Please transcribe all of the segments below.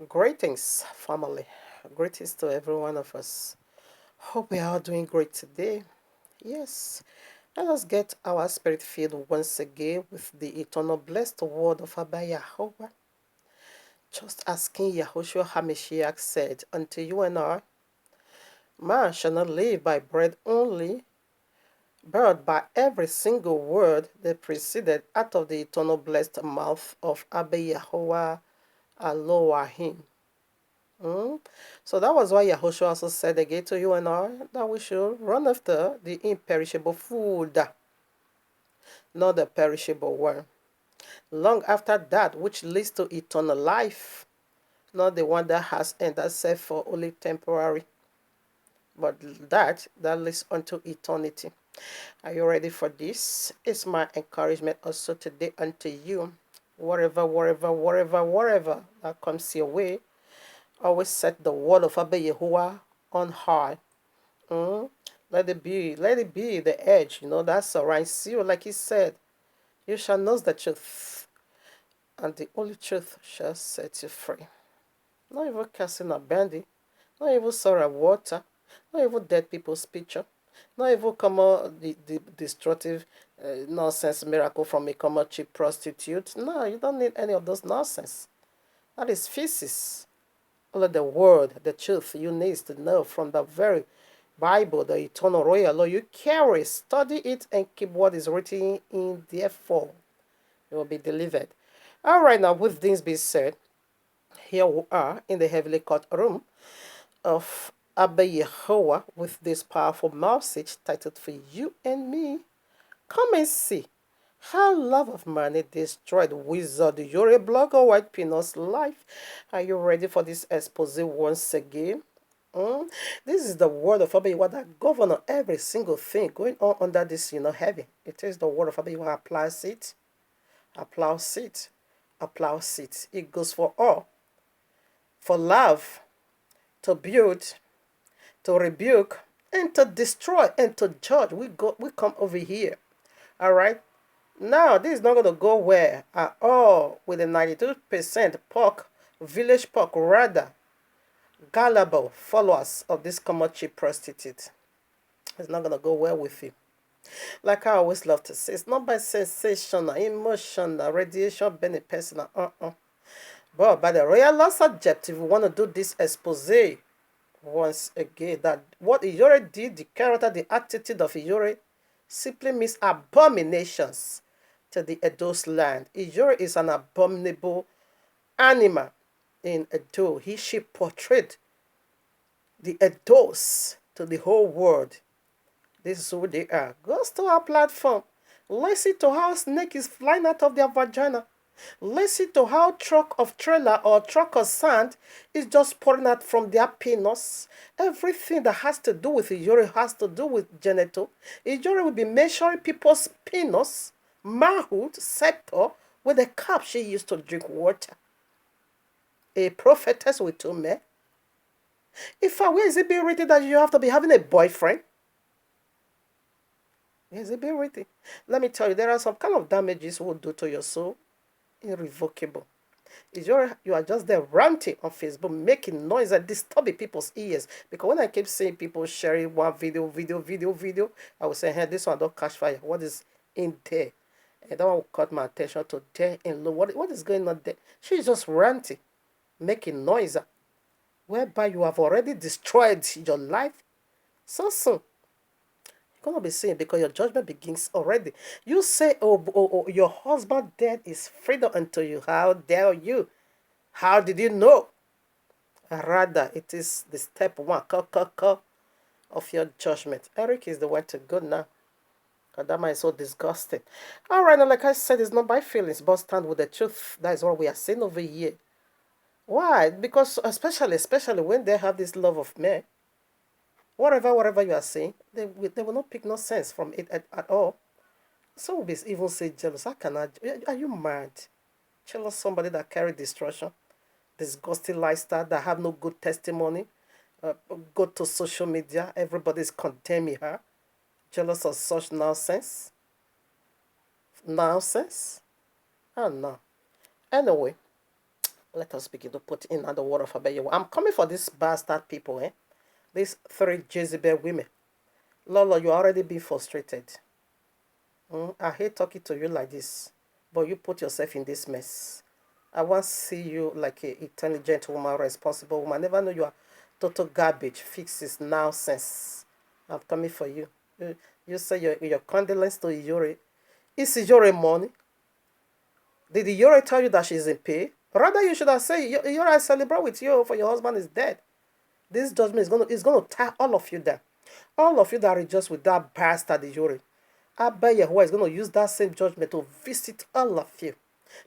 Greetings, family. Greetings to every one of us. Hope we are all doing great today. Yes, let us get our spirit filled once again with the eternal blessed word of Abba Yahweh. Just as King Yahushua HaMashiach said unto you and I, man shall not live by bread only, but by every single word that proceeded out of the eternal blessed mouth of Abba Yahweh Elohim. Mm. So that was why Yahushua also said again to you and I that we should run after the imperishable food, not the perishable one. Long after that, which leads to eternal life, not the one that has end that's set for only temporary, but that leads unto eternity. Are you ready for this? It's my encouragement also today unto you. Whatever that comes your way, always set the word of Abba Yahuwah on high. Mm? Let it be the edge, that surrounds you. Like he said, you shall know the truth, and the only truth shall set you free. Not even casting a bandy, not even sorrow water, not even dead people's picture, not even come out the destructive nonsense miracle from a common cheap prostitute. No, you don't need any of those nonsense. That is feces. Only the word, the truth you need to know from the very Bible, the eternal royal law you carry. Study it and keep what is written in therefore. You will be delivered. All right, now with this being said, here we are in the heavenly courtroom of Abba Yehovah with this powerful message titled For You and Me. Come and see how love of money destroyed Wizard Yuri blogger White Peanut's life. Are you ready for this expose once again? Mm? This is the word of Abba that govern every single thing going on under this, heaven. It is the word of Abba applies it, applies it, applies it. It goes for all. For love, to build, to rebuke, and to destroy, and to judge. We come over here. All right. Now, this is not going to go where at all with the 92% pork, village pork, rather gullible followers of this commodity prostitute. It's not going to go well with you. Like I always love to say, it's not by sensation, emotional, radiation, being personal, but by the royal law subjective, we want to do this expose once again that what Iyore did, the character, the attitude of Iyore simply means abominations to the Edo's land. Iyore is an abominable animal in Edo. She portrayed the Edos to the whole world. This is who they are. Goes to our platform. Listen to how snake is flying out of their vagina. Listen to how truck of trailer or truck of sand is just pouring out from their penis. Everything that has to do with Iyore has to do with genital. Iyore will be measuring people's penis, manhood, scepter with a cup she used to drink water. A prophetess with two men. If where is it being written that you have to be having a boyfriend? Where is it being written? Let me tell you, there are some kind of damages will do to your soul. Irrevocable. You are just there ranting on Facebook, making noise and disturbing people's ears. Because when I keep seeing people sharing one video, I will say, hey, this one don't catch fire. What is in there? And that one will caught my attention to there in low. What is going on there? She's just ranting, making noise, whereby you have already destroyed your life so soon. You're going to be saying because your judgment begins already. You say, oh, your husband dead is freedom unto you. How dare you? How did you know? Rather, it is the step one of your judgment. Eric is the one to go now. God, that man is so disgusting. All right, now, like I said, it's not by feelings, but stand with the truth. That is what we are seeing over here. Why? Because especially when they have this love of men, whatever you are saying, they will not pick no sense from it at all. Some will be even say jealous. How can I? Are you mad? Jealous somebody that carry destruction, disgusting lifestyle, that have no good testimony. Go to social media, everybody's condemning her. Jealous of such nonsense. Nonsense? Oh no. Anyway, Let us begin to put in the word of Abayewa. I'm coming for these bastard people, eh? These 3 Jezebel women. Lolo, you already been frustrated. I hate talking to you like this, but you put yourself in this mess. I want to see you like an intelligent woman, responsible woman. I never know you are total garbage, fixes, nonsense. I'm coming for you. You say your condolence to Iyore. Is Iyore money? Did Iyore tell you that she's in pay? Rather, you should have said, Iyore, I celebrate with you, for your husband is dead. This judgment is going to tie all of you down. All of you that are just with that bastard Iyore. Abba Yahuwah is going to use that same judgment to visit all of you.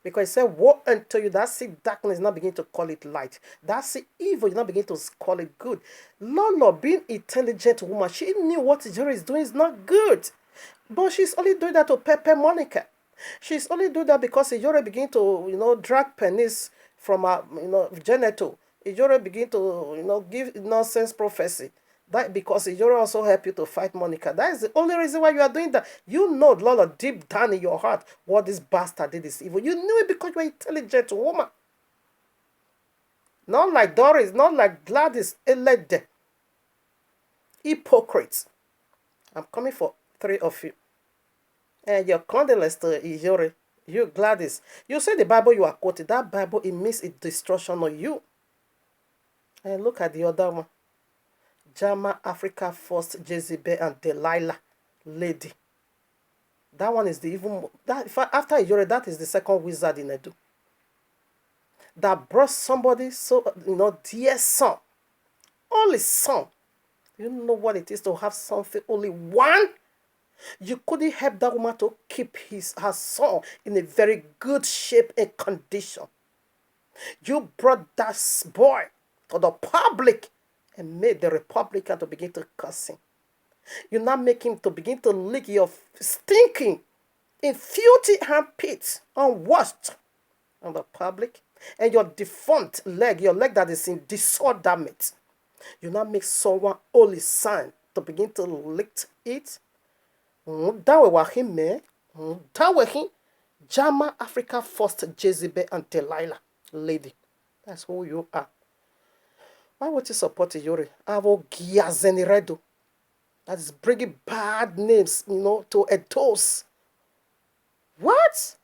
Because he said, woe unto you, that see darkness, not begin to call it light. That see evil, you not begin to call it good. Lolo, being intelligent woman, she knew what Iyore is doing is not good. But she's only doing that to pepper Monica. She's only doing that because Iyore begin to, drag pennies from her, genital. Iyore begin to, give nonsense prophecy. That because Ijoro also help you to fight Monica. That is the only reason why you are doing that. You know, Lolo, deep down in your heart, what this bastard did is evil. You knew it because you're an intelligent woman. Not like Doris, not like Gladys, Elede. Hypocrites. I'm coming for 3 of you. And your condolence to Ijore. You, Gladys. You say the Bible you are quoting. That Bible, it means its destruction on you. And look at the other one. Jama Africa First, Jezebel and Delilah lady. That one is the even that after Iyore, that is the second wizard in Edo. That brought somebody so dear son, only son. You know what it is to have something only one. You couldn't help that woman to keep her son in a very good shape and condition. You brought that boy to the public and made the Republican to begin to curse him. You now make him to begin to lick your stinking, in filthy armpits, unwashed on the public, and your defunct leg, your leg that is in disorderment. You now make someone holy sign to begin to lick it. That was him, man. That was him. Jama Africa First, Jezebel and Delilah lady. That's who you are. Why would you support Iyore? Avo Giazeniredo. That is bringing bad names, to Edos. What?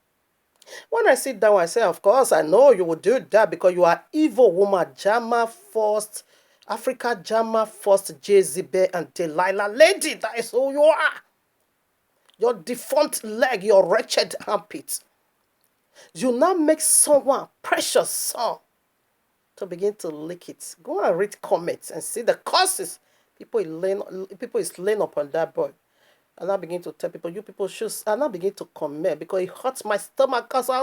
When I sit down, I say, of course, I know you will do that because you are evil woman. Jama First, Africa Jama First, Jezebel and Delilah lady. That is who you are. Your defunct leg, your wretched armpit. You now make someone precious son to begin to lick it. Go and read comments and see the causes people is laying upon that boy. And I begin to tell people, you people should, and I begin to comment because it hurts my stomach because I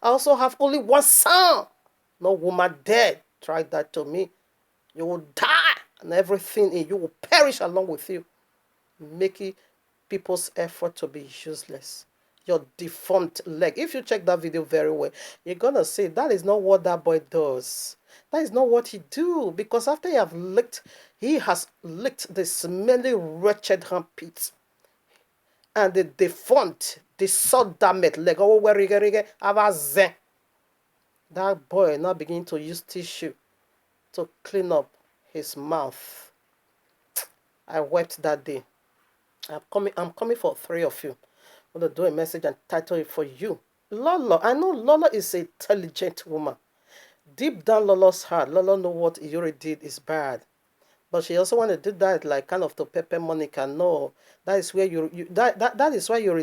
also have only one son. No woman dead. Try that to me. You will die and everything in you will perish along with you. Making people's effort to be useless. Your deformed leg. If you check that video very well, you're gonna see that is not what that boy does. That is not what he do. Because after he has licked the smelly, wretched armpits and the deformed, the sodomite leg. Oh, that boy now begin to use tissue to clean up his mouth. I wept that day. I'm coming for 3 of you. I'm going to do a message and title it for you. Lolo. I know Lolo is an intelligent woman. Deep down Lolo's heart, Lolo know what Iyore did is bad. But she also want to do that like kind of to pepper Monica. No. That is where that is why you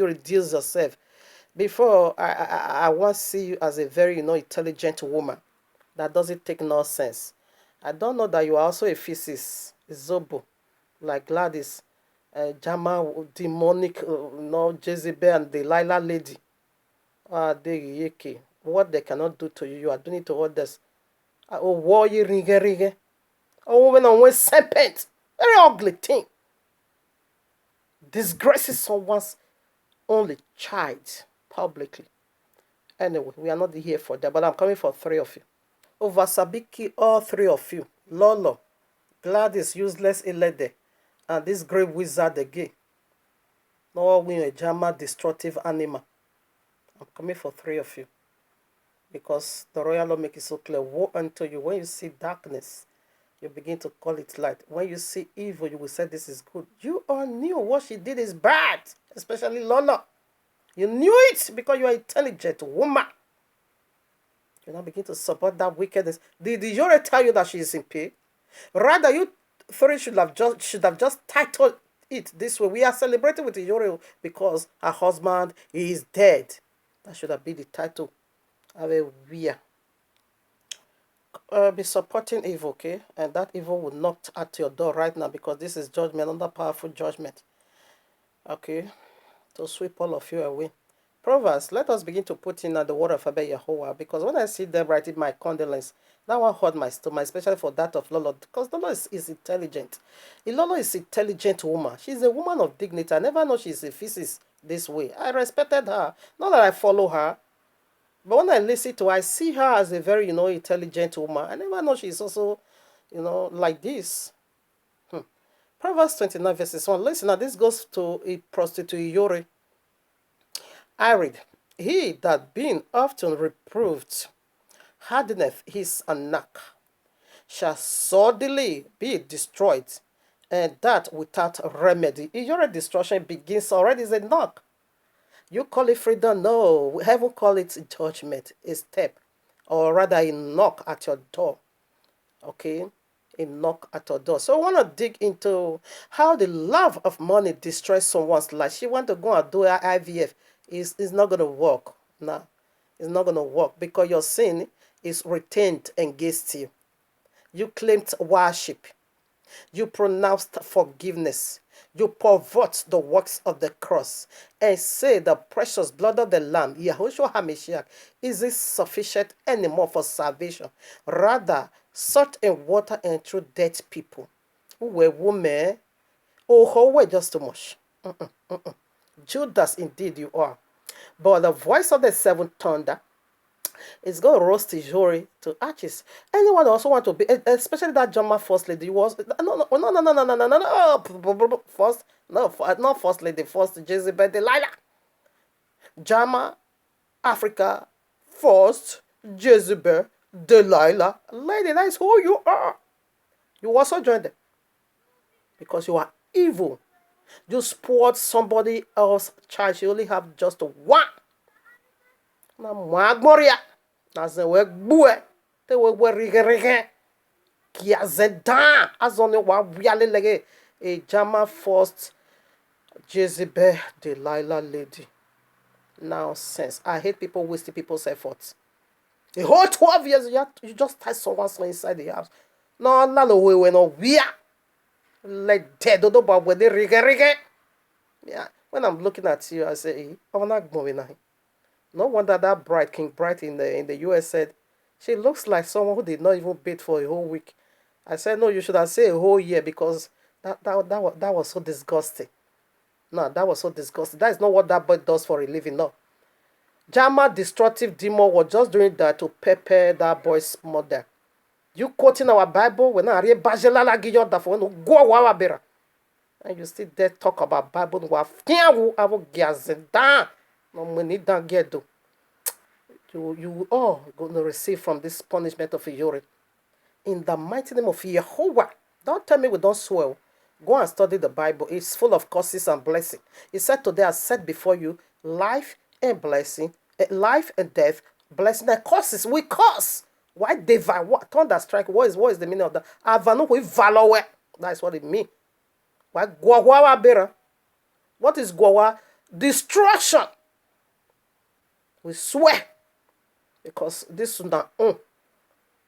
reduce yourself. Before I want to see you as a very intelligent woman that doesn't take nonsense. I don't know that you are also a physicist, Zobo, like Gladys. Jama demonic, Jezebel and Delilah lady. What they cannot do to you, you are doing it to others. Oh, warrior rige. Oh, woman on one serpent. Very ugly thing. Disgraces someone's only child publicly. Anyway, we are not here for that, but I'm coming for 3 of you. Over Sabiki, all 3 of you. Lolo, Gladys, useless Elede, and this great wizard again. No win a Jama destructive animal. I'm coming for 3 of you. because the royal law make it so clear. Woe unto you when you see darkness, you begin to call it light. When you see evil, you will say this is good. You all knew what she did is bad, especially Lola. You knew it because you are an intelligent woman. You now begin to support that wickedness. Did Yore tell you that she is in pain? Rather, you three should have just titled it this way. We are celebrating with Yore because her husband is dead. That should have been the title. Hallelujah. Be supporting evil, okay? And that evil will knock at your door right now because this is judgment, under powerful judgment. Okay? To sweep all of you away. Proverbs, let us begin to put in the word of Abba Yehovah, because when I see them writing my condolence, that one hurt my stomach, especially for that of Lolo, because Lolo is intelligent. Lolo is an intelligent woman. She's a woman of dignity. I never know she's a physicist this way. I respected her. Not that I follow her, but when I listen to her, I see her as a very, intelligent woman. I never know she's also, like this. Proverbs 29 verses 1. Listen, now this goes to a prostitute Yori. I read, he that being often reproved hardeneth his neck shall suddenly be destroyed, and that without remedy. Your destruction begins already as a knock. You call it freedom? No, we haven't called it judgment, a step, or rather a knock at your door. Okay? A knock at your door. So I want to dig into how the love of money destroys someone's life. She want to go and do her IVF. It's not going to work. No, it's not going to work because your sin is retained against you. You claimed worship. You pronounced forgiveness. You pervert the works of the cross and say the precious blood of the Lamb, Yahushua HaMashiach, isn't sufficient anymore for salvation. Rather, salt and water and through dead people who were women, who were just too much. Judas, indeed you are. But the voice of the seventh thunder is going to roast Ijori to ashes. Anyone also want to be, especially that Jama first lady was no, first, no, not first lady, first Jezebel Delilah. Jama, Africa, first Jezebel Delilah. Lady, that is who you are. You also joined them because you are evil. You spoiled somebody else's child. You only have just one. Na Magmoria. Na zewe gbue. Te we rige. Kia zedan. Azone wa wiale lege. A Jama first Jezebel Delilah lady. Nonsense. I hate people wasting people's efforts. The whole 12 years, you just tie someone inside the house. No, we no we are. Like dead, don't know about where they rige. Yeah. When I'm looking at you, I say, I'm not going now. No wonder that King Bright in the US said, she looks like someone who did not even bathe for a whole week. I said, no, you should have said a whole year because that was so disgusting. No, that was so disgusting. That is not what that boy does for a living, no. Jama destructive demon was just doing that to pepper that boy's mother. You quoting our Bible when I read Bajelala Giyo da for no go wawabera. And you still there talk about Bible wa fiawu avo giazenda. No money don't get do. You all gonna receive from this punishment of Yori. In the mighty name of Yehovah. Don't tell me we don't swear. Go and study the Bible. It's full of curses and blessing. It said today I set before you life and blessing, life and death, blessing and curses. We curse. Why divine? What thunder strike? What is the meaning of that? Avanu we valor. That's what it means. Why guawa bera? What is guawa? Destruction. We swear. Because this is not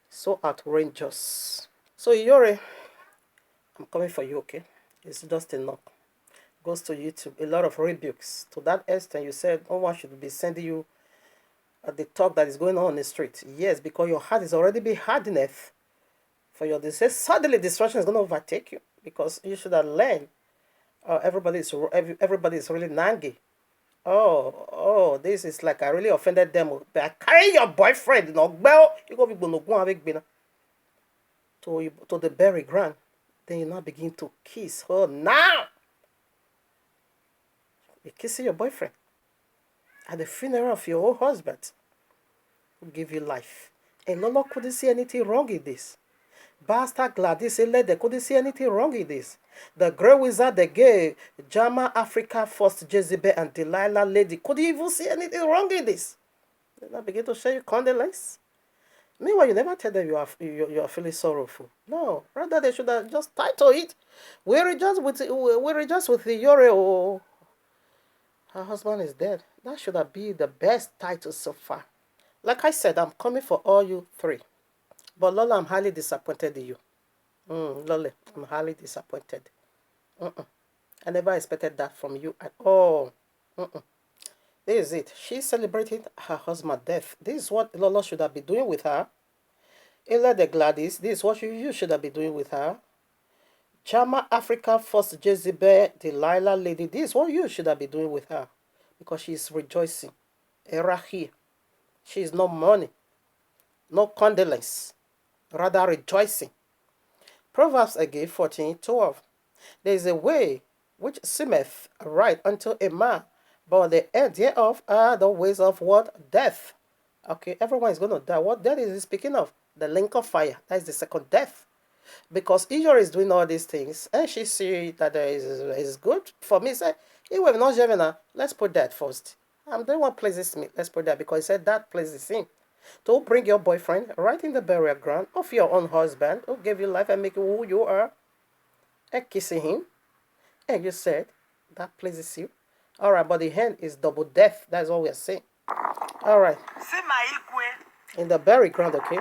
so outrageous. So Yore, I'm coming for you, okay? It's just a knock. Goes to YouTube. A lot of rebukes. To that extent, you said no one should be sending you the talk that is going on the street. Yes, because your heart is already be hard enough for your disease. Suddenly, destruction is going to overtake you because you should have learned. Everybody is really nangy. Oh, this is like I really offended them. But I carry your boyfriend, well, you go to the burial ground. Then you now begin to kiss her now. You're kissing your boyfriend at the funeral of your own husband. who give you life. And Lolo couldn't see anything wrong in this. Bastard Gladys they couldn't see anything wrong in this. The Grey Wizard, the gay Jama Africa First Jezebel and Delilah Lady couldn't even see anything wrong in this. Then I begin to show you condolence. Meanwhile, you never tell them you are feeling sorrowful. No, rather they should have just title it. We rejoice with the Yore. Oh, her husband is dead. That should have been the best title so far. Like I said, I'm coming for all you three. But Lola, I'm highly disappointed in you. Lola, I'm highly disappointed. I never expected that from you at all. This is it. She's celebrating her husband's death. This is what Lola should have been doing with her. Ella the Gladys, this is what you should have been doing with her. Jama Africa First Jezebel, Delilah Lady, this is what you should have been doing with her. Because she is rejoicing. Erahi. She is no money. No condolence. Rather rejoicing. Proverbs again 14:12. There is a way which seemeth right unto a man, but the end thereof are the ways of what? Death. Okay, everyone is going to die. What death is he speaking of? The link of fire. That is the second death. Because Israel is doing all these things, and she see that is good for me. Say, he will not Gemini. Let's put that first. I'm doing what pleases me. Let's put that because he said that pleases him. To bring your boyfriend right in the burial ground of your own husband who gave you life and make you who you are, and kissing him, and you said that pleases you. All right, but the hand is double death. That's all we are saying. All right. In the burial ground, okay?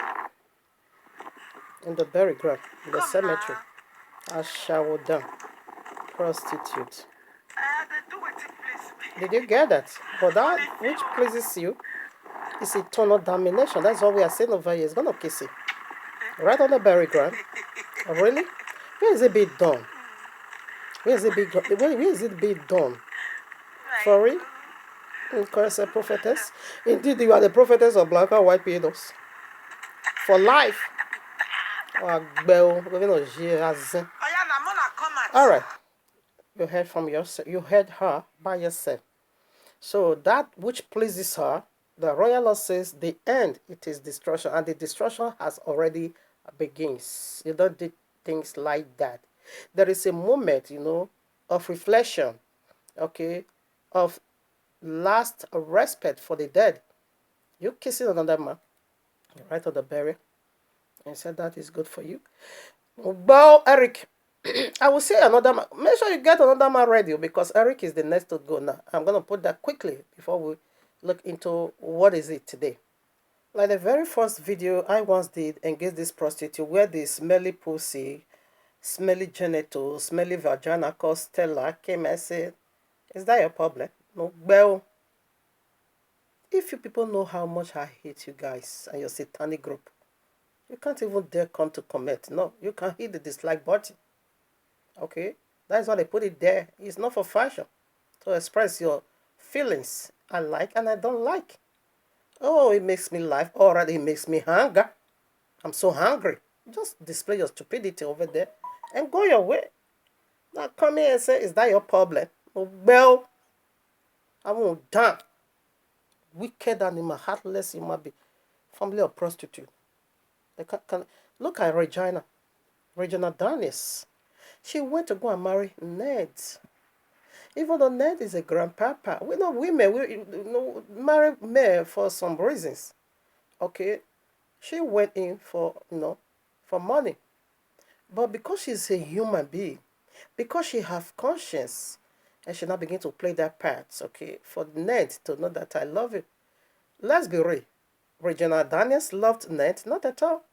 In the burial ground, in the cemetery. I shower down. Prostitute. Did you get that? But that which pleases you is eternal damnation. That's all we are saying over here. It's going to kiss you. Right on the burial ground. Oh, really? Where is it being done? Where is it being done? For real? Because a prophetess. Indeed, you are the prophetess of black and white pedos. For life. All right. You heard from yourself. You heard her by yourself. So that which pleases her, the royal law says the end, it is destruction. And the destruction has already begins. You don't do things like that. There is a moment, of reflection, okay, of last respect for the dead. You kissing another man, right on the burial, and said that is good for you. Well, Eric, I will say another man. Make sure you get another man ready because Eric is the next to go now. I'm going to put that quickly before we look into what is it today. Like the very first video I once did engage this prostitute where the smelly pussy, smelly genitals, smelly vagina called Stella came and said, is that your problem? No, well, if you people know how much I hate you guys and your satanic group, you can't even dare come to comment. No, you can hit the dislike button. Okay? That's why they put it there. It's not for fashion. To express your feelings I like and I don't like. Oh, it makes me laugh. Alright, it makes me hunger. I'm so hungry. Just display your stupidity over there and go your way. Now come here and say, is that your problem? Well, I won't damn. Wicked animal, heartless human being. Family of prostitute. They can look at Regina Daniels. She went to go and marry Ned. Even though Ned is a grandpapa, we know women marry men for some reasons. Okay, she went in for for money, but because she's a human being, because she have conscience, and she now begin to play that part. Okay, for Ned to know that I love you. Let's be real. Regina Daniels loved Ned, not at all.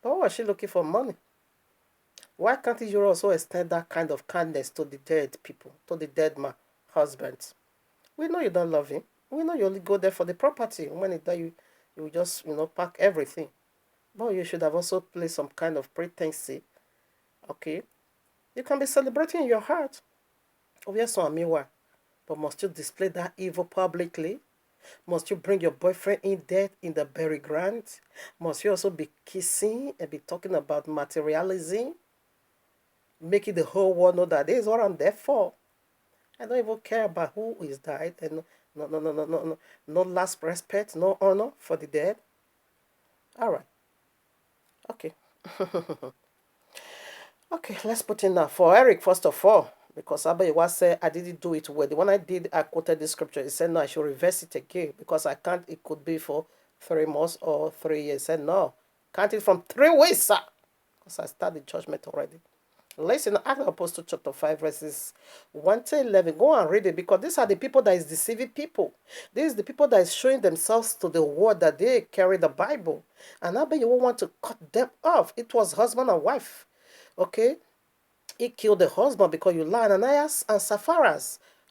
But why was she looking for money? Why can't you also extend that kind of kindness to the dead people, to the dead man, husband? We know you don't love him. We know you only go there for the property. When it die, you just, pack everything. But you should have also played some kind of pretense. Okay? You can be celebrating in your heart. Obviously, but must you display that evil publicly? Must you bring your boyfriend in there in the burial ground? Must you also be kissing and be talking about materialism? Making the whole world know that this is what I'm there for. I don't even care about who is died and No, no, no, no, no, no. No last respect, no honor for the dead. All right. Okay. Okay, let's put in now. For Eric, first of all, because Abayewa said I didn't do it well. The one I did, I quoted the scripture. He said, no, I should reverse it again because I can't. It could be for 3 months or 3 years. He said, no, count it from 3 weeks, sir. Because I started judgment already. Listen, Acts of Apostle chapter 5, verses 1 to 11. Go and read it because these are the people that is deceiving people. These are the people that is showing themselves to the world that they carry the Bible. And I bet you won't want to cut them off. It was husband and wife. Okay? He killed the husband because you lied. Ananias and Sapphira.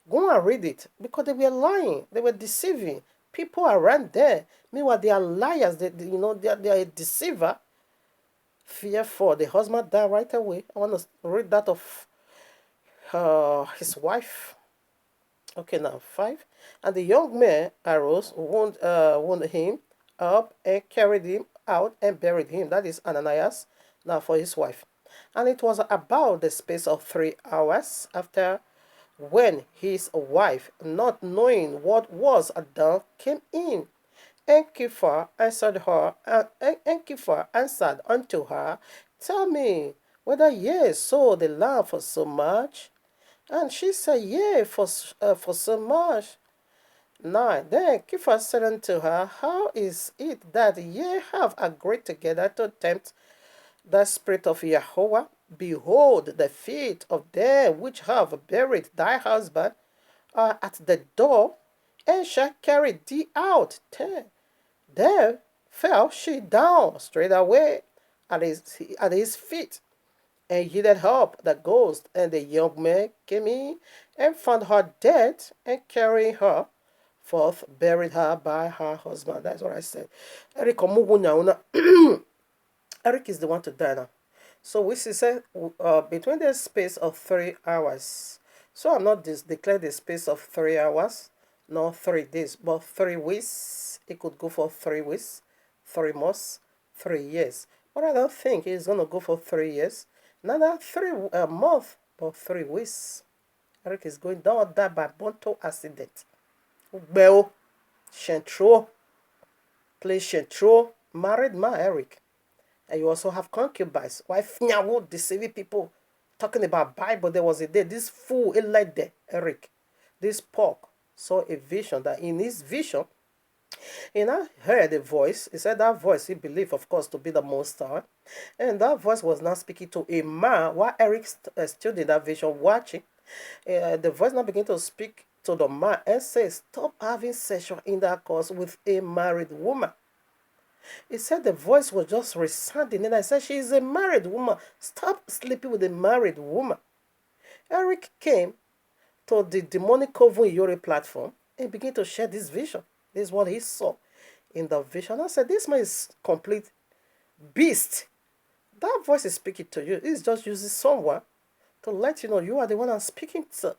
Go and read it because they were lying. They were deceiving. People around there. Meanwhile, they are liars. They are a deceiver. Fearful. The husband died right away. I want to read that of his wife. Okay, now 5. And the young man arose, wound him up, and carried him out and buried him. That is Ananias. Now for his wife. And it was about the space of 3 hours after when his wife, not knowing what was done, came in. And Kepha answered unto her, Tell me whether ye sold the land for so much. And she said, Yea, for so much. 9. Then Kepha said unto her, How is it that ye have agreed together to tempt the Spirit of Yahweh? Behold, the feet of them which have buried thy husband are at the door, and shall carry thee out. 10. Then fell she down straightway at his feet, and yielded up the ghost. And the young man came in and found her dead, and carrying her forth, buried her by her husband. That's what I said. Eric Eric is the one to die now. So we say between the space of 3 hours. So I'm not declare the space of 3 hours, not 3 days, but 3 weeks. It could go for 3 weeks, 3 months, 3 years. But I don't think it's gonna go for 3 years. Another 3 months, but 3 weeks. Eric is going down that by Bonto accident. Bell, Shentro, play Shentro, married man Eric. And you also have concubines. Why Finyawo deceiving people talking about Bible? There was a day, this fool Elede, Eric, this pork, saw a vision that in his vision, he now heard a voice. He said that voice he believed, of course, to be the Most High. And that voice was now speaking to a man while Eric stood in that vision watching. The voice now began to speak to the man and says, Stop having sexual intercourse with a married woman. He said the voice was just resounding, and I said, She is a married woman. Stop sleeping with a married woman. Eric came to the demonic Coven Yore platform and began to share this vision. This is what he saw in the vision. I said, This man is complete beast. That voice is speaking to you. It's just using someone to let you know you are the one I'm speaking to.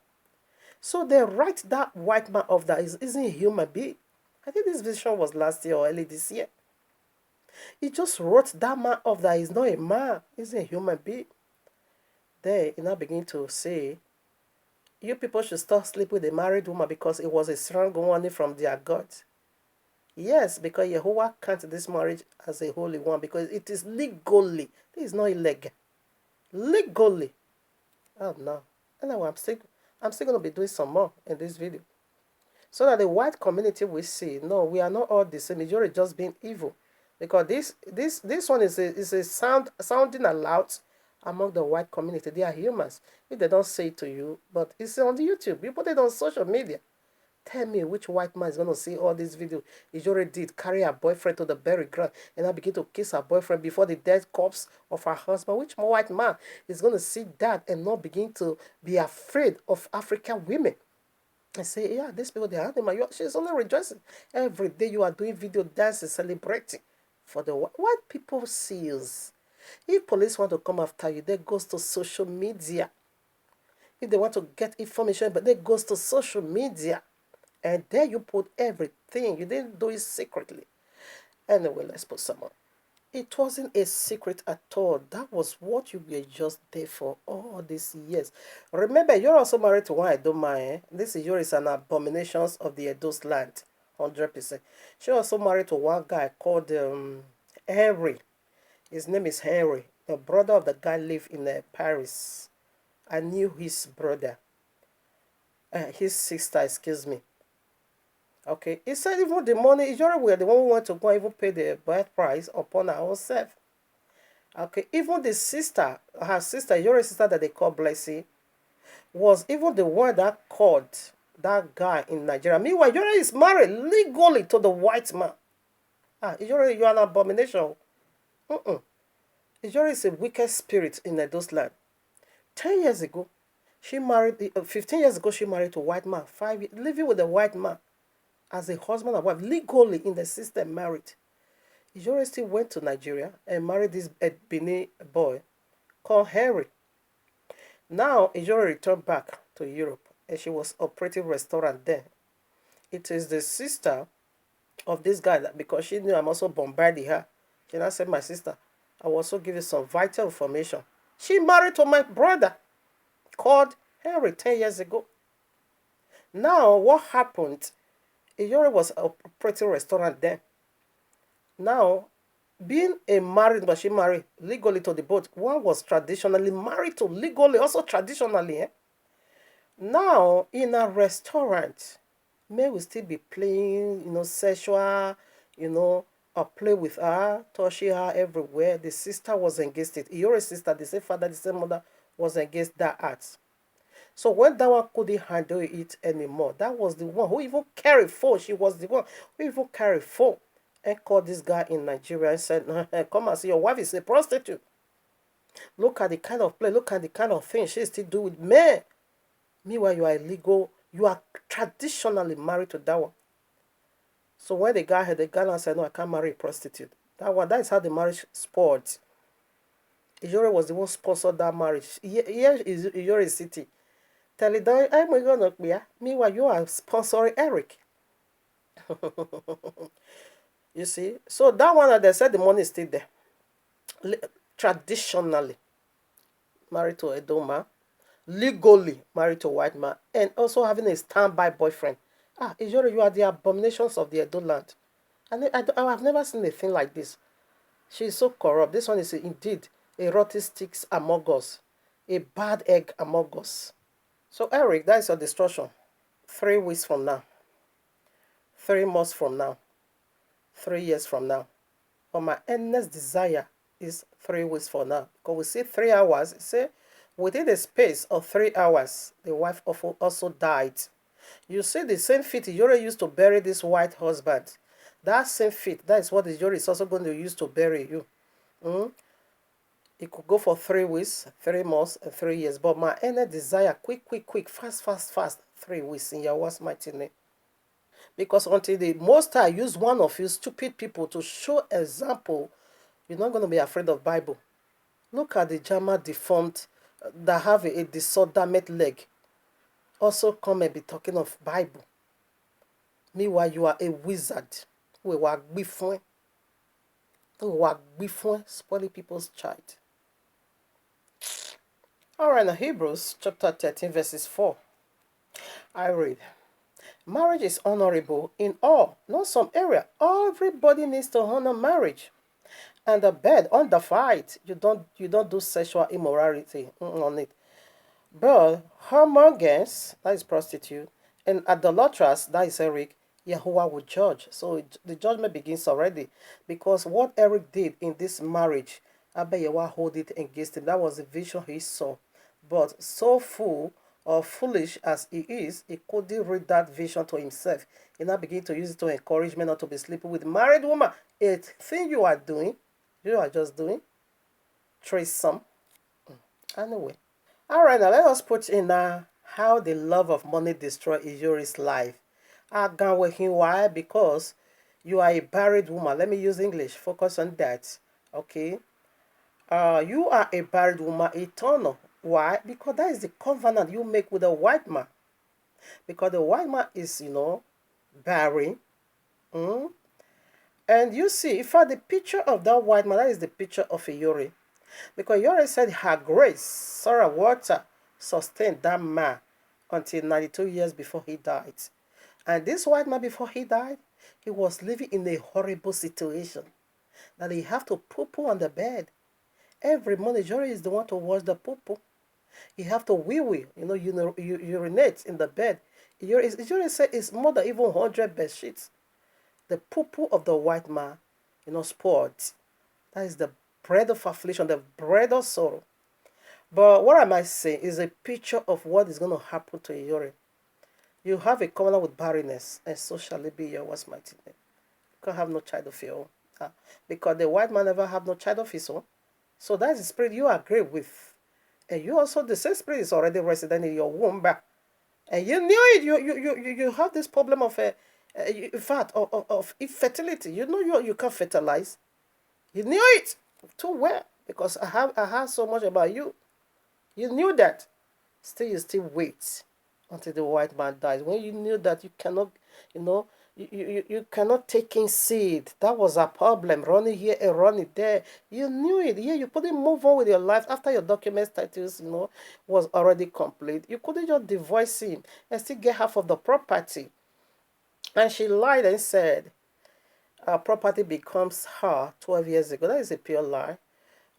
So they write that white man off that isn't a human being. I think this vision was last year or early this year. He just wrote that man off that he's not a man, he's a human being. Then he now begin to say, you people should stop sleeping with a married woman because it was a strong warning from their God. Yes, because Yehovah counts this marriage as a holy one because it is legally. This is not illegal. Legally. Oh no. Anyway, I'm still going to be doing some more in this video. So that the white community will see, no, we are not all the same. You're just being evil. Because this one is a sounding aloud among the white community. They are humans. If they don't say it to you, but it's on the YouTube. You put it on social media. Tell me which white man is going to see all these videos. Ijore did carry her boyfriend to the burial ground and I begin to kiss her boyfriend before the dead corpse of her husband. Which white man is going to see that and not begin to be afraid of African women? I say, yeah, these people, they are animal. She's only rejoicing. Every day you are doing video dances, celebrating. For the white people sees. If police want to come after you, they goes to social media. If they want to get information, but they goes to social media. And there you put everything. You didn't do it secretly. Anyway, let's put some more. It wasn't a secret at all. That was what you were just there for all these years. Remember, you're also married to one Edoma. This Iyori is an abomination of the Edo's land. 100%. She also married to one guy called Henry. His name is Henry. The brother of the guy lived in Paris. I knew his brother. His sister, excuse me. Okay, he said even the money, Ijori were the one who wanted to go and even pay the birth price upon her own self. Okay, even the sister, her sister, Ijori's sister that they call Blessing, was even the one that called that guy in Nigeria. Meanwhile, Ijori is married legally to the white man. Ijori, you are an abomination. Ijori is a wicked spirit in those land. 10 years ago, she married, 15 years ago, she married to a white man. 5 years, living with a white man as a husband and wife, legally in the system, married. Ijori still went to Nigeria and married this Benin boy called Henry. Now, Ijori returned back to Europe and she was operating restaurant there. It is the sister of this guy that, because she knew I'm also bombarding her. She now said, my sister, I will also give you some vital information. She married to my brother called Henry 10 years ago. Now, what happened? Ijori was operating restaurant then. Now, being a married, but she married legally to the both. One was traditionally married to legally, also traditionally. Now, in a restaurant, men will still be playing, sexual, or play with her, touching her everywhere. The sister was against it. Your sister, the same father, the same mother, was against that act. So when that one couldn't handle it anymore, that was the one who even carried phone. She was the one who even carried phone and called this guy in Nigeria and said, come and see, your wife is a prostitute. Look at the kind of play, look at the kind of thing she still do with men. Meanwhile, you are illegal. You are traditionally married to that one. So when the guy said, no, I can't marry a prostitute. That is how the marriage spoiled. Ijori was the one sponsored that marriage. Here is Ijori City. Tell it, I'm going to be. Meanwhile, you are sponsoring Eric. You see? So that one that they said the money is still there. Traditionally married to a Doma, legally married to a white man, and also having a standby boyfriend. Ijori, you are the abominations of the Edo land. And I have never seen a thing like this. She is so corrupt. This one is indeed a rotten sticks among us, a bad egg among us. So, Eric, that is your destruction. 3 weeks from now, 3 months from now, 3 years from now. But my earnest desire is 3 weeks from now. Because we see 3 hours, say within the space of 3 hours, the wife also died. You see the same feet Ijori used to bury this white husband. That same feet, that is what Ijori is also going to use to bury you. It could go for 3 weeks, 3 months, and 3 years. But my inner desire, quick, fast, 3 weeks in Yahweh's mighty name. Because until the Most High use one of you stupid people to show example, you're not going to be afraid of Bible. Look at the Jama deformed that have a disorderment leg. Also come and be talking of Bible. Meanwhile, you are a wizard. We were before. Spoiling people's child. Alright, now Hebrews chapter 13 verses 4. I read, marriage is honorable in all, not some area. Everybody needs to honor marriage. And the bed, undefiled. You don't do sexual immorality on it. But whoremongers, that is prostitute, and idolaters, that is Eric, Yahuwah will judge. So the judgment begins already. Because what Eric did in this marriage, Abba Yahuwah hold it against him. That was the vision he saw. But so full or foolish as he is, he couldn't read that vision to himself. He now begin to use it to encourage men not to be sleeping with married woman. A thing you are doing, you are just doing. Trace some. Anyway. Alright, now let us put in how the love of money destroys Ijori's life. Why? Because you are a married woman. Let me use English. Focus on that. Okay. You are a married woman eternal. Why? Because that is the covenant you make with a white man. Because the white man is, barren. And you see, in fact, the picture of that white man, that is the picture of Iyori. Because Iyori said her grace, Sarah Water, sustained that man until 92 years before he died. And this white man, before he died, he was living in a horrible situation that he have to poo-poo on the bed. Every morning, Iyori is the one to wash the poo-poo. He have to wee-wee, urinate in the bed. Iyori said it's more than even 100 bed sheets. The poo-poo of the white man, spoiled. That is the bread of affliction, the bread of sorrow. But what am I saying is a picture of what is going to happen to Iyori. You have a covenant with barrenness, and so shall it be your worst mighty name. You can't have no child of your own. Because the white man never have no child of his own. So that's the spirit you agree with. And you also, the same spirit is already resident in your womb. And you knew it. You have this problem of, in fact, of infertility. You know you can't fertilize. You knew it too well because I heard so much about you. You knew that. Still, you still wait until the white man dies. When you knew that you cannot, you cannot take in seed. That was a problem. Running here and running there. You knew it. Yeah, you couldn't move on with your life after your document status, was already complete. You couldn't just divorce him and still get half of the property. And she lied and said, our property becomes her 12 years ago. That is a pure lie.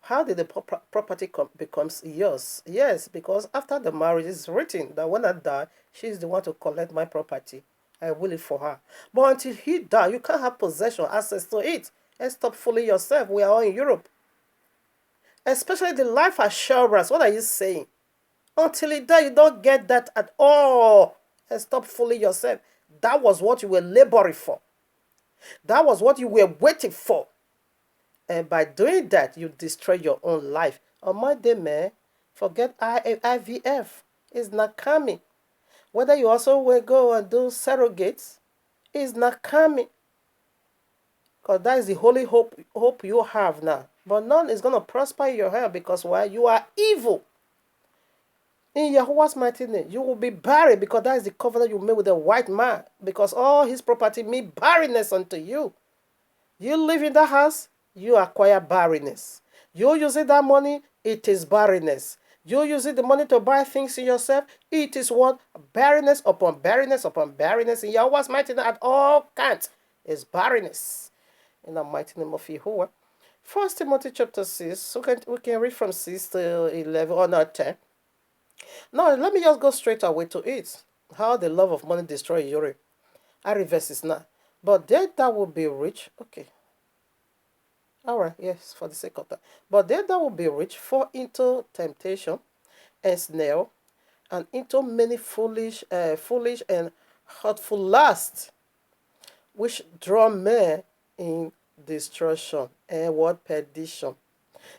How did the property becomes yours? Yes, because after the marriage, it's written that when I die, she's the one to collect my property. I will it for her. But until he dies, you can't have possession, access to it. And stop fooling yourself. We are all in Europe. Especially the life assurance. What are you saying? Until he dies, you don't get that at all. And stop fooling yourself. That was what you were laboring for. That was what you were waiting for. And by doing that, you destroy your own life. On my day, man, forget IVF. It's not coming. Whether you also will go and do surrogates, it's not coming. Because that is the holy hope you have now. But none is going to prosper in your health because why? You are evil. In Yahuwah's mighty name, you will be buried because that is the covenant you made with the white man. Because all his property means barrenness unto you. You live in that house, you acquire barrenness. You using that money, it is barrenness. You using the money to buy things in yourself, it is what? Barrenness upon barrenness upon barrenness. In Yahuwah's mighty name at all counts is barrenness. In the mighty name of Yahuwah. 1 Timothy chapter 6, we can read from 6 to 11 or not 10. Now, let me just go straight away to it. How the love of money destroys Iyori. I reverse this now. But they that will be rich, okay. Alright, yes, for the sake of that. But they that will be rich fall into temptation and snare, and into many foolish and hurtful lusts, which draw men in destruction and what perdition.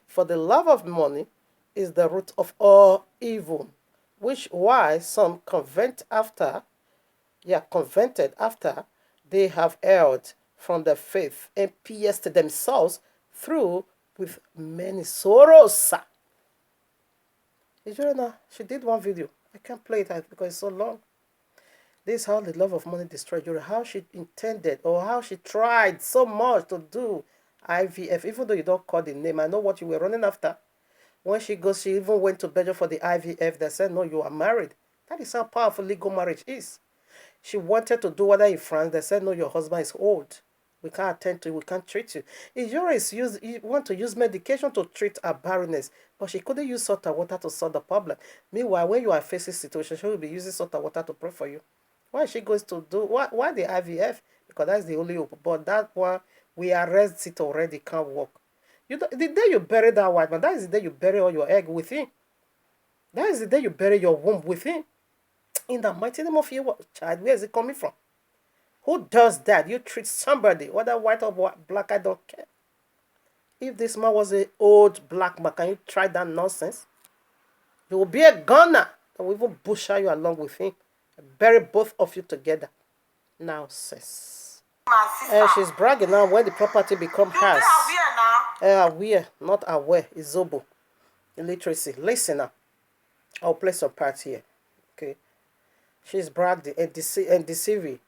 For the love of money is the root of all evil, which why some convented after they have erred from the faith and pierced themselves through with many sorrows. Did you know? She did one video. I can't play it because it's so long. This is how the love of money destroyed you. How she intended or how she tried so much to do IVF, even though you don't call the name. I know what you were running after. When she even went to Belgium for the IVF. They said, no, you are married. That is how powerful legal marriage is. She wanted to do whether in France. They said, no, your husband is old. We can't attend to you. We can't treat you. You want to use medication to treat her barrenness, but she couldn't use salt and water to solve the problem. Meanwhile, when you are facing situation, she will be using salt and water to pray for you. Why is she going to do? Why the IVF? Because that's the only hope. But that one, we arrest it already. Can't work. The day you bury that white man, that is the day you bury all your egg within. That is the day you bury your womb within. In the mighty name of your child, where is it coming from? Who does that? You treat somebody, whether white or black, I don't care. If this man was an old black man, can you try that nonsense? You will be a gunner that will even butcher you along with him. Bury both of you together. Now, sis. And she's bragging now when the property becomes hers. Aware, not aware, is Zobo. Illiteracy. Listen now. I'll place some parts here. Okay. She's bragging and deceiving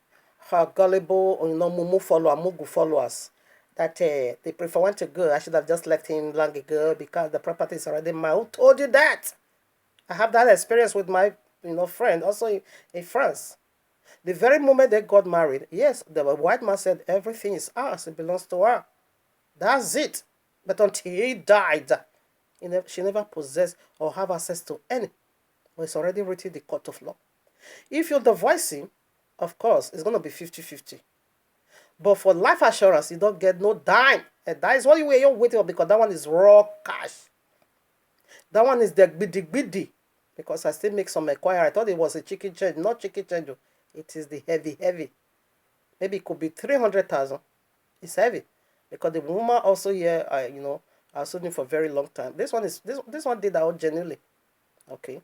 her gullible, mumu followers. that they prefer one to go. I should have just left him long ago because the property is already mine. Who told you that? I have that experience with my friend also in France. The very moment they got married, yes, the white man said everything is ours. It belongs to her. That's it. But until he died, she never possessed or have access to any. But it's already written in the court of law. If you divorce him, of course, it's going to be 50-50. But for life assurance, you don't get no dime. And that is what you're waiting for because that one is raw cash. That one is the biddy. Because I still make some inquiry. I thought it was a chicken change. Not chicken change. It is the heavy. Maybe it could be 300,000. It's heavy. Because the woman also here, I was suing for a very long time. This one did out genuinely. Okay.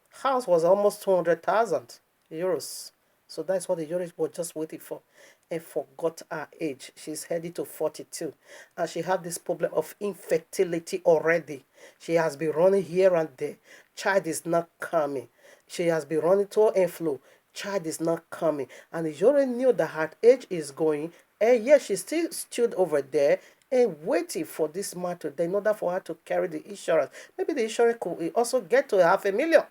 House was almost 200,000 euros. So that's what the judge was just waiting for. And forgot her age. She's heading to 42. And she had this problem of infertility already. She has been running here and there. Child is not coming. She has been running to and fro. Child is not coming. And the judge knew that her age is going. And yet she still stood over there and waiting for this man to die in order for her to carry the insurance. Maybe the insurance could also get to 500,000.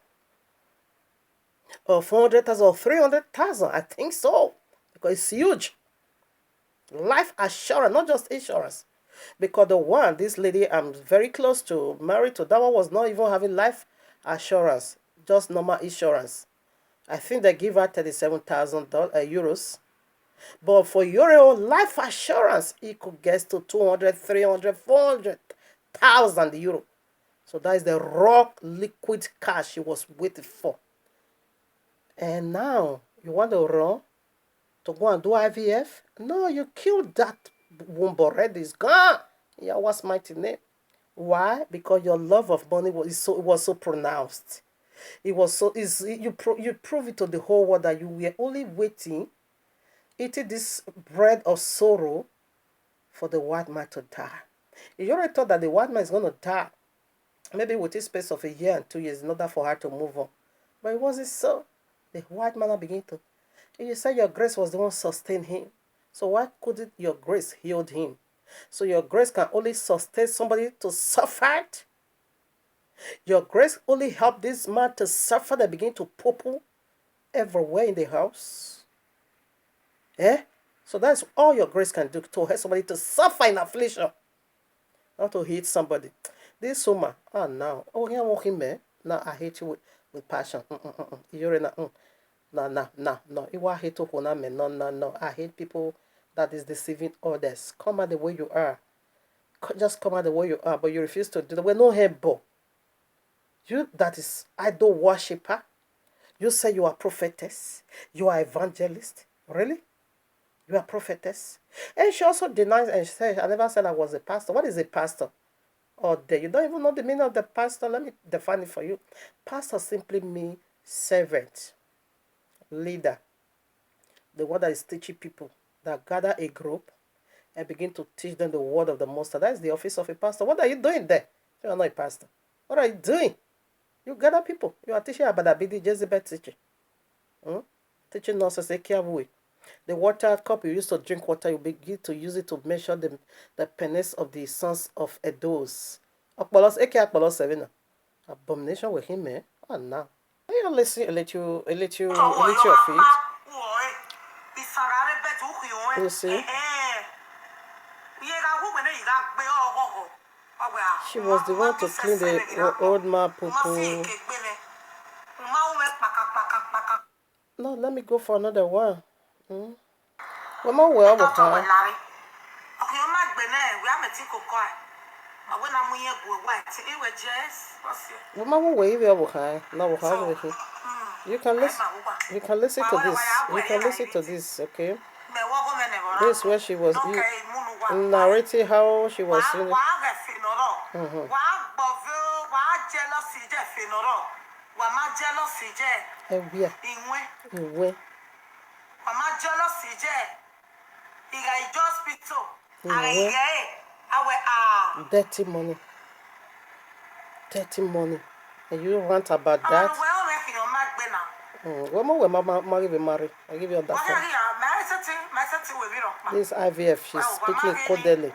Or 400,000 or 300,000. I think so. Because it's huge. Life assurance, not just insurance. Because the one, this lady I'm very close to, married to, that one was not even having life assurance. Just normal insurance. I think they give her 37,000 euros. But for your life assurance, it could get to 200, 300, 400,000 euros. So that is the raw liquid cash she was waiting for. And now, you want to run to go and do IVF? No, you killed that womb already. It's gone. Yeah, what's mighty name? Why? Because your love of money was so pronounced. It was so you prove it to the whole world that you were only waiting, eating this bread of sorrow for the white man to die. You already thought that the white man is going to die, maybe within space of a year and 2 years in order for her to move on. But it wasn't so. The white man began to. You said your grace was the one sustain him. So why couldn't your grace heal him? So your grace can only sustain somebody to suffer. Your grace only helped this man to suffer and begin to purple everywhere in the house. So that's all your grace can do, to help somebody to suffer in affliction. Not to hate somebody. This woman, now. Oh, here walking man. Now I hate you with passion. You're in a No. I hate to No. I hate people that is deceiving others. Come out the way you are. Just come out the way you are, but you refuse to do that. We're no help. You that is idol worshiper. You say you are prophetess. You are evangelist. Really? You are prophetess. And she also denies and she says, I never said I was a pastor. What is a pastor? You don't even know the meaning of the pastor. Let me define it for you. Pastor simply means servant, leader, the one that is teaching people, that gather a group and begin to teach them the word of the Master. That is the office of a pastor. What are you doing there? You are not a pastor. What are you doing? You gather people. You are teaching about Abidi Jezebel teaching. Teaching nonsense. The water cup you used to drink water, you begin to use it to measure the penis of the sons of Edos. Abomination with him, man. Now. You listen a little of it. You see? She was the one to clean the old man poo-poo. No, let me go for another one. Well, well, you can listen. You can listen to this. You can listen to this, okay? This is where she was narrating how she was. Dirty money. Dirty money. And you rant about that? When I marry, I give you that. This IVF, she's speaking codedly.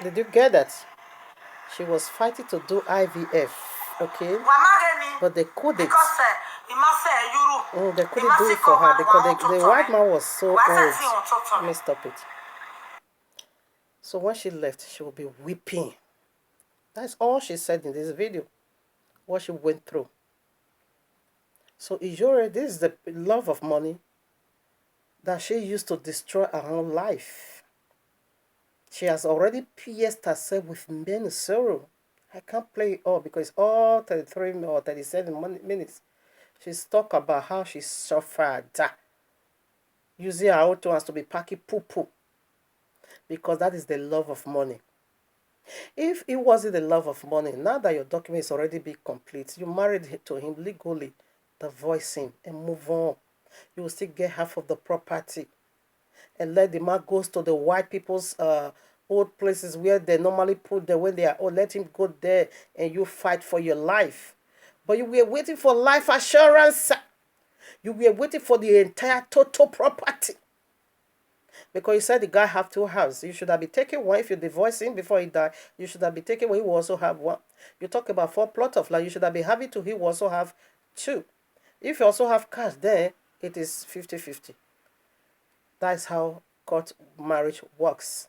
Did you get that? She was fighting to do IVF, okay? But they couldn't. They couldn't do it for her because the white man was so old. Let me stop it. So when she left, she will be weeping. That's all she said in this video, what she went through. So Ijore, this is the love of money that she used to destroy her own life. She has already pierced herself with many sorrow. I can't play it all because it's all 33 or 37 minutes. She's talk about how she suffered, using her own hands to be packing poo-poo, because that is the love of money. If it wasn't the love of money, now that your document is already be complete, you married to him legally, divorce him and move on. You will still get half of the property. And let the man goes to the white people's old places where they normally put them when they are old. Let him go there and you fight for your life. But you were waiting for life assurance. You were waiting for the entire total property. Because you said the guy have 2 houses. You should have been taking one. If you divorce him before he died, you should have been taking one. He will also have one. You talk about 4 plots of land. You should have been having 2. He will also have 2. If you also have cash there, it is 50-50. That's how court marriage works.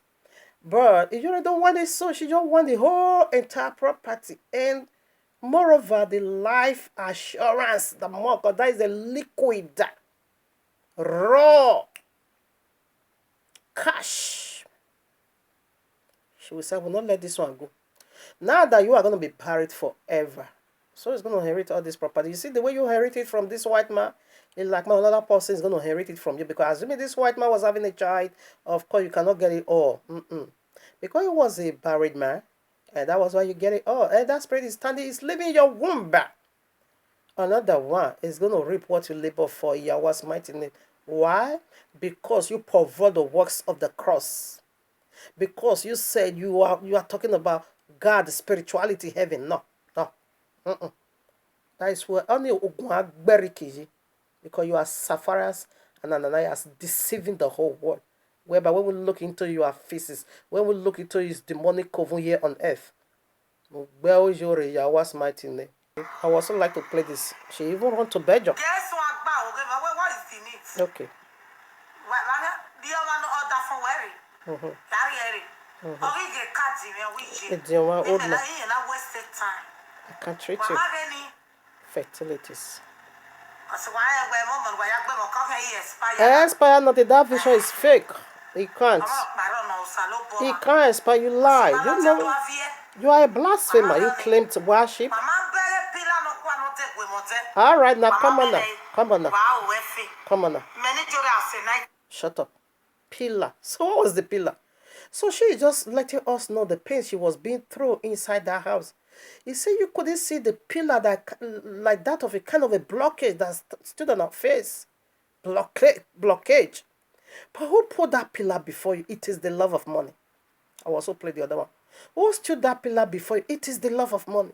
But if you don't want it, so she just want the whole entire property. And moreover, the life assurance, the more, because that is the liquid, raw cash. She will say, I will not let this one go. Now that you are going to be married forever, so it's going to inherit all this property. You see the way you inherit it from this white man, it's like another person is going to inherit it from you. Because assuming this white man was having a child, of course you cannot get it all. Because he was a married man, and that was why you get it all. And that spirit is standing, is living in your womb back. Another one is going to reap what you labor for. Yahweh's mighty name. Why? Because you pervert the works of the cross. Because you said you are talking about God, spirituality, heaven. No. That is where only Ogun, because you are Sapphira's and Ananias deceiving the whole world. Whereby when we look into your faces, when we look into his demonic coven here on earth, where is your Yahweh's mighty name? I would also like to play this. She even went to Belgium. Okay. I can't treat you. Fertilities. Expire nothing. That vision is fake. He can't. He can't expire. You lie. You know. You are a blasphemer. You claim to worship. All right, now come on now. Come on now. Come on now. Shut up. Pillar. So what was the pillar? So she just letting us know the pain she was being through inside that house. You see, you couldn't see the pillar that, like that of a kind of a blockage that stood on her face. Blockage. But who put that pillar before you? It is the love of money. I will also play the other one. Who stood that pillar before you? It is the love of money.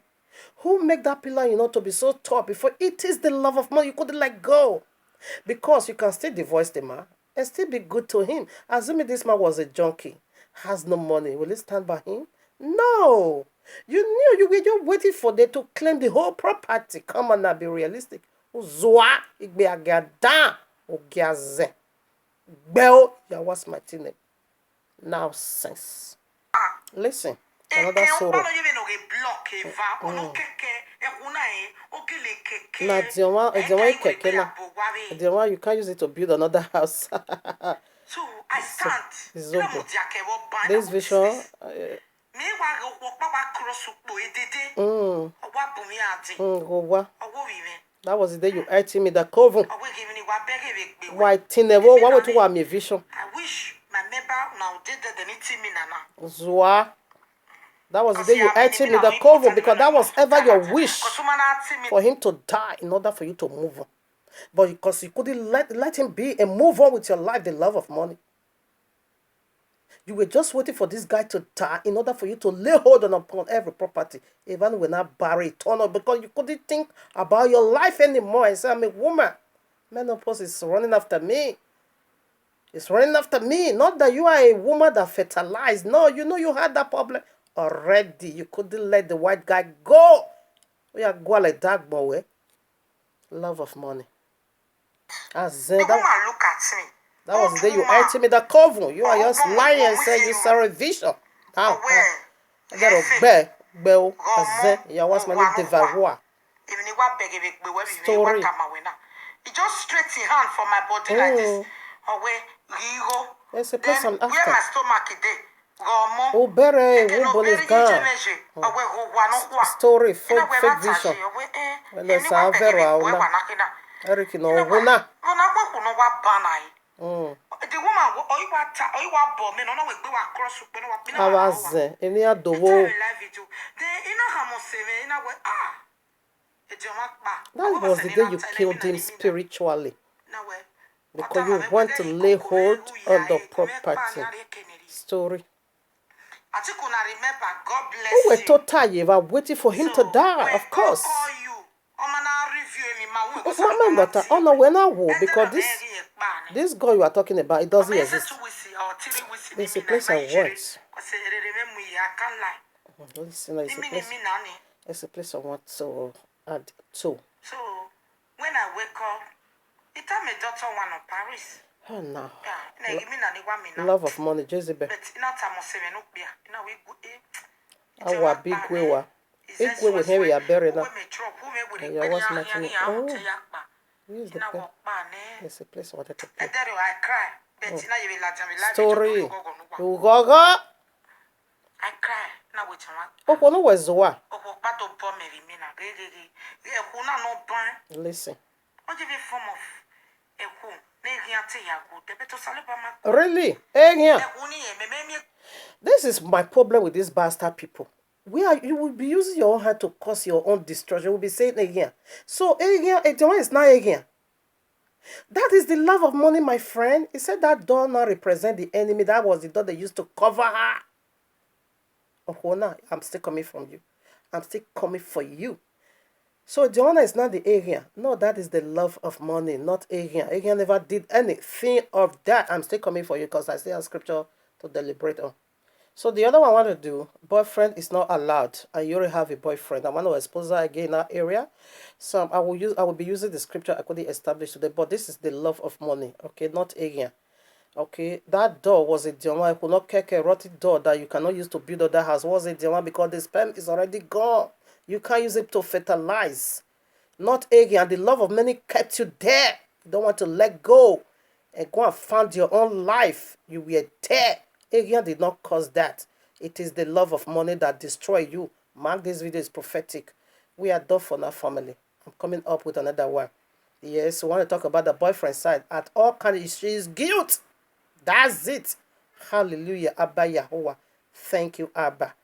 Who make that pillar, to be so tall before? It is the love of money. You couldn't let go. Because you can still divorce the man and still be good to him. Assuming this man was a junkie, has no money, will you stand by him? No. You knew you were just waiting for them to claim the whole property. Come on now, be realistic. Uzwa, igbe agada, ogiaze. Bell, Yahweh's mighty name. Now sense. Listen. Another sorrow. You can't use it to build another house. So it's over. This vision. That was the day you ate me the coven. Why Tinevo? What would you want me vision? I wish my member now did the Zwa. That was the day you ate him in the coven, because that was ever your wish for him to die in order for you to move on. But because you couldn't let him be and move on with your life, the love of money. You were just waiting for this guy to die in order for you to lay hold on upon every property, even when I bury eternal, because you couldn't think about your life anymore and say, I'm a woman. Menopause is running after me. It's running after me. Not that you are a woman that fertilized. No, you know you had that problem already. You couldn't let the white guy go. We are going like that, boy. Love of money. The woman look at me. That was the day you emptied me the coven. You are just lying and saying you saw a vision. Now, I got a bear, bell, you was my devour. Story. He just straight his hand for my body like this. There's a person after. Where my stomach is there. Oh, better, woman is gone. Story, fake vision. When there's a very Eric, no, Wuna. The woman, you want me, no, we go across. I was in the door. That was the day you killed him spiritually. Because you want to lay hold on the property. Story. We were so tired, you were waiting for him to die, of course. Remember that, oh no, we're not war, because this girl you are talking about, it doesn't exist. There's a place I want. Listen, it's a place I want to add to. So, when I wake up, it time my daughter one of Paris. Oh no. Yeah, love of money, Jezebel. But not Our big way. Big way with him, we are buried now. Yeah, what's matching? Oh, here's the place. There's a place I wanted to play. I cry. Story. You go go. I cry. Now with oh, no was what? Listen. Really? This is my problem with these bastard people. You will be using your own hand to cause your own destruction. You will be saying again. So again, is not again. That is the love of money, my friend. He said that door now represent the enemy. That was the door they used to cover her. Oh, no, I'm still coming from you. I'm still coming for you. So Joanna is not the area. No, that is the love of money, not Agian. Agian never did anything of that. I'm still coming for you because I still have scripture to deliberate on. So the other one I want to do, boyfriend is not allowed. And you already have a boyfriend. I want to expose her again in that area. So I will be using the scripture I couldn't establish today. But this is the love of money. Okay, not Agian. Okay, that door was a diamond. I could not take a rotten door that you cannot use to build other house. Was a diamond because the sperm is already gone. You can't use it to fertilize. Not again. The love of many kept you there. You don't want to let go and go and find your own life. You were there. Again did not cause that. It is the love of money that destroy you. Mark, this video is prophetic. We are done for our family. I'm coming up with another one. Yes, we want to talk about the boyfriend side. At all kinds, she is guilt. That's it. Hallelujah. Abba Yahuwah. Thank you, Abba.